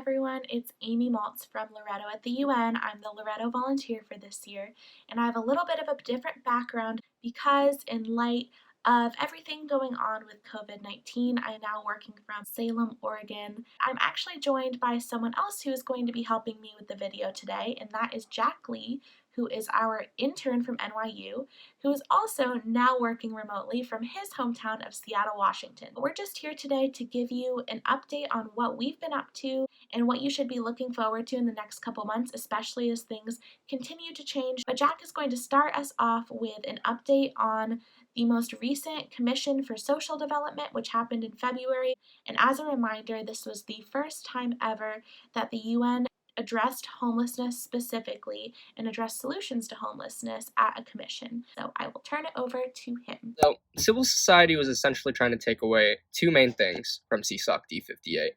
everyone, it's Amy Maltz from Loretto at the UN. I'm the Loretto volunteer for this year, and I have a little bit of a different background because in light of everything going on with COVID-19, I'm now working from Salem, Oregon. I'm actually joined by someone else who is going to be helping me with the video today, and that is Jack Lee, who is our intern from NYU, who is also now working remotely from his hometown of Seattle, Washington. We're just here today to give you an update on what we've been up to and what you should be looking forward to in the next couple months, especially as things continue to change. But Jack is going to start us off with an update on the most recent Commission for Social Development, which happened in February. And as a reminder, this was the first time ever that the UN addressed homelessness specifically and addressed solutions to homelessness at a commission. So I will turn it over to him. So, civil society was essentially trying to take away two main things from CSOC D58.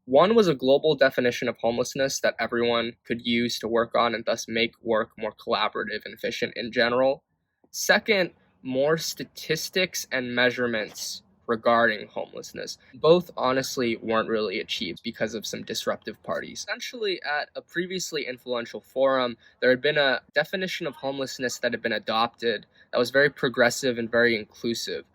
One was a global definition of homelessness that everyone could use to work on and thus make work more collaborative and efficient in general. Second, more statistics and measurements regarding homelessness. Both honestly weren't really achieved because of some disruptive parties. Essentially, at a previously influential forum, there had been a definition of homelessness that had been adopted that was very progressive and very inclusive.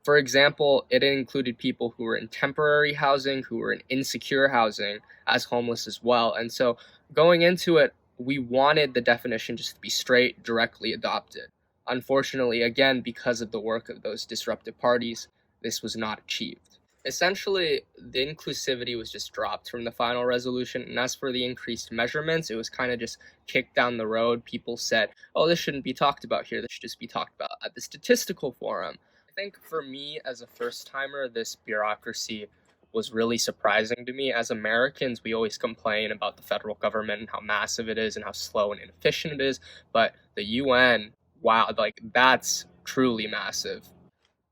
For example, it included people who were in temporary housing, who were in insecure housing as homeless as well. And so going into it, we wanted the definition just to be straight, directly adopted. Unfortunately, again, because of the work of those disruptive parties, this was not achieved. Essentially, the inclusivity was just dropped from the final resolution, and as for the increased measurements, it was kind of just kicked down the road. People said, oh, this shouldn't be talked about here, this should just be talked about at the statistical forum. I think for me, as a first-timer, this bureaucracy was really surprising to me. As Americans, we always complain about the federal government and how massive it is and how slow and inefficient it is, but the UN, wow, that's truly massive.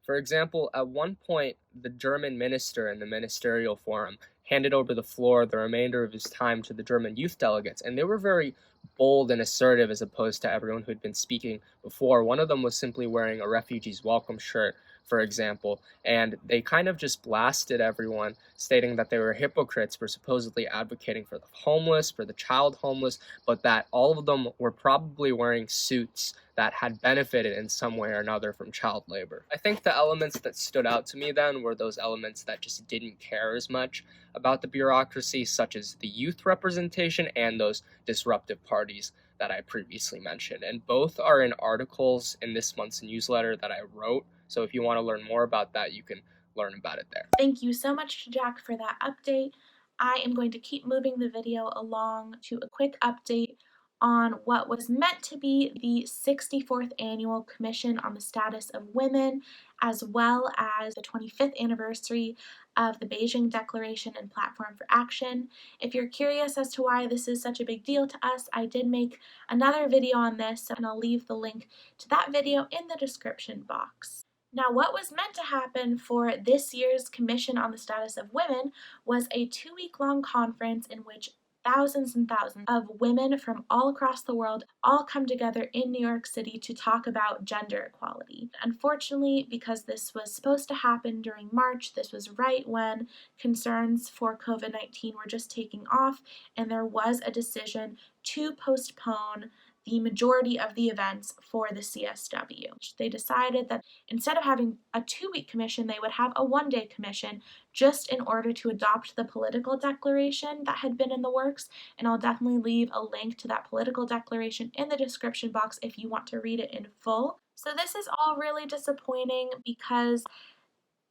For example, at one point, the German minister in the ministerial forum handed over the floor the remainder of his time to the German youth delegates, and they were very bold and assertive as opposed to everyone who had been speaking before. One of them was simply wearing a refugees welcome shirt, for example, and they kind of just blasted everyone, stating that they were hypocrites for supposedly advocating for the homeless, for the child homeless, but that all of them were probably wearing suits that had benefited in some way or another from child labor. I think the elements that stood out to me then were those elements that just didn't care as much about the bureaucracy, such as the youth representation and those disruptive parties that I previously mentioned. And both are in articles in this month's newsletter that I wrote. So if you want to learn more about that, you can learn about it there. Thank you so much, Jack, for that update. I am going to keep moving the video along to a quick update on what was meant to be the 64th Annual Commission on the Status of Women, as well as the 25th anniversary of the Beijing Declaration and Platform for Action. If you're curious as to why this is such a big deal to us, I did make another video on this, and I'll leave the link to that video in the description box. Now, what was meant to happen for this year's Commission on the Status of Women was a 2-week-long conference in which thousands and thousands of women from all across the world all come together in New York City to talk about gender equality. Unfortunately, because this was supposed to happen during March, this was right when concerns for COVID-19 were just taking off, and there was a decision to postpone the majority of the events for the CSW. They decided that instead of having a 2-week commission, they would have a 1-day commission just in order to adopt the political declaration that had been in the works, and I'll definitely leave a link to that political declaration in the description box if you want to read it in full. So this is all really disappointing because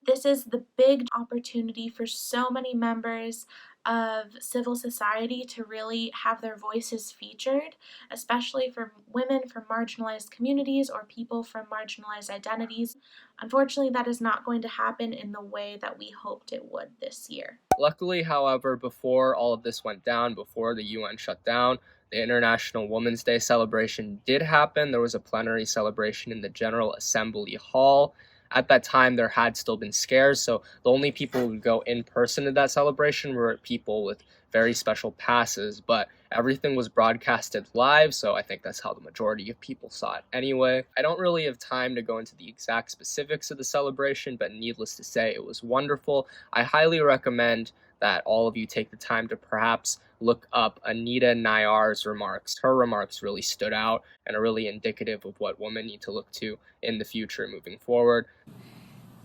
this is the big opportunity for so many members of civil society to really have their voices featured, especially for women from marginalized communities or people from marginalized identities. Unfortunately, that is not going to happen in the way that we hoped it would this year. Luckily, however, before all of this went down, before the UN shut down, the International Women's Day celebration did happen. There was a plenary celebration in the General Assembly Hall. At that time, there had still been scares, so the only people who would go in person to that celebration were people with very special passes, but everything was broadcasted live, so I think that's how the majority of people saw it anyway. I don't really have time to go into the exact specifics of the celebration, but needless to say, it was wonderful. I highly recommend that all of you take the time to perhaps look up Anita Nayar's remarks. Her remarks really stood out and are really indicative of what women need to look to in the future moving forward.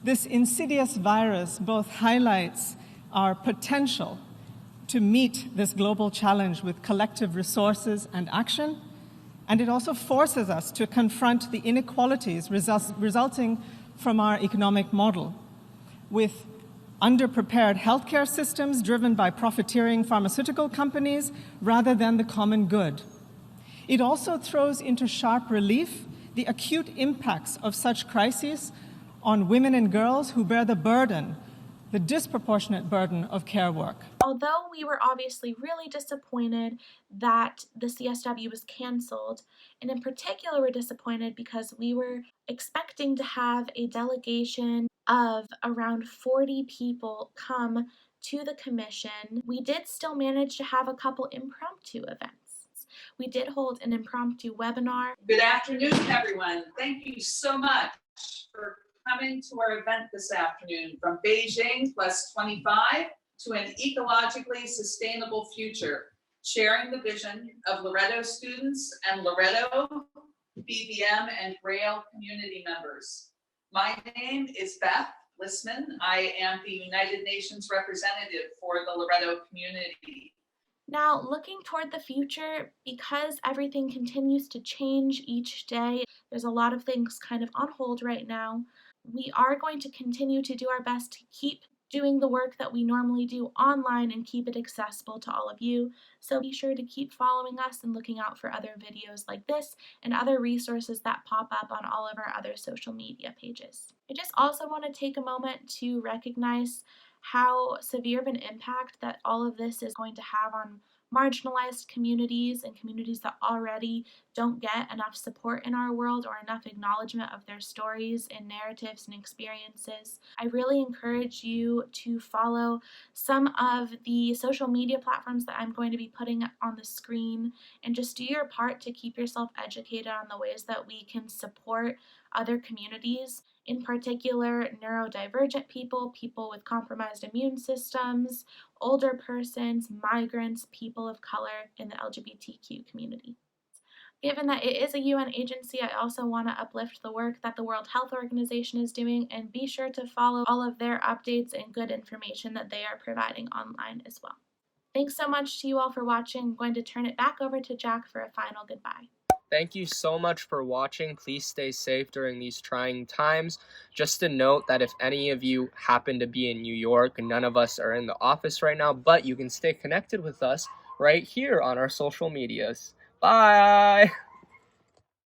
This insidious virus both highlights our potential to meet this global challenge with collective resources and action, and it also forces us to confront the inequalities resulting from our economic model, with underprepared healthcare systems driven by profiteering pharmaceutical companies rather than the common good. It also throws into sharp relief the acute impacts of such crises on women and girls who bear the disproportionate burden of care work. Although we were obviously really disappointed that the CSW was canceled, and in particular we're disappointed because we were expecting to have a delegation of around 40 people come to the commission, we did still manage to have a couple impromptu events. We did hold an impromptu webinar. Good afternoon, everyone. Thank you so much for coming to our event this afternoon, from Beijing plus 25 to an ecologically sustainable future, sharing the vision of Loretto students and Loretto, BVM, and Braille community members. My name is Beth Lissman. I am the United Nations representative for the Loretto community. Now, looking toward the future, because everything continues to change each day, there's a lot of things kind of on hold right now. We are going to continue to do our best to keep doing the work that we normally do online and keep it accessible to all of you. So be sure to keep following us and looking out for other videos like this and other resources that pop up on all of our other social media pages. I just also want to take a moment to recognize how severe of an impact that all of this is going to have on marginalized communities and communities that already don't get enough support in our world or enough acknowledgement of their stories and narratives and experiences. I really encourage you to follow some of the social media platforms that I'm going to be putting on the screen, and just do your part to keep yourself educated on the ways that we can support other communities, in particular neurodivergent people, people with compromised immune systems, older persons, migrants, people of color, in the LGBTQ community. Given that it is a UN agency, I also want to uplift the work that the World Health Organization is doing, and be sure to follow all of their updates and good information that they are providing online as well. Thanks so much to you all for watching. I'm going to turn it back over to Jack for a final goodbye. Thank you so much for watching. Please stay safe during these trying times. Just a note that if any of you happen to be in New York, none of us are in the office right now, but you can stay connected with us right here on our social medias. Bye!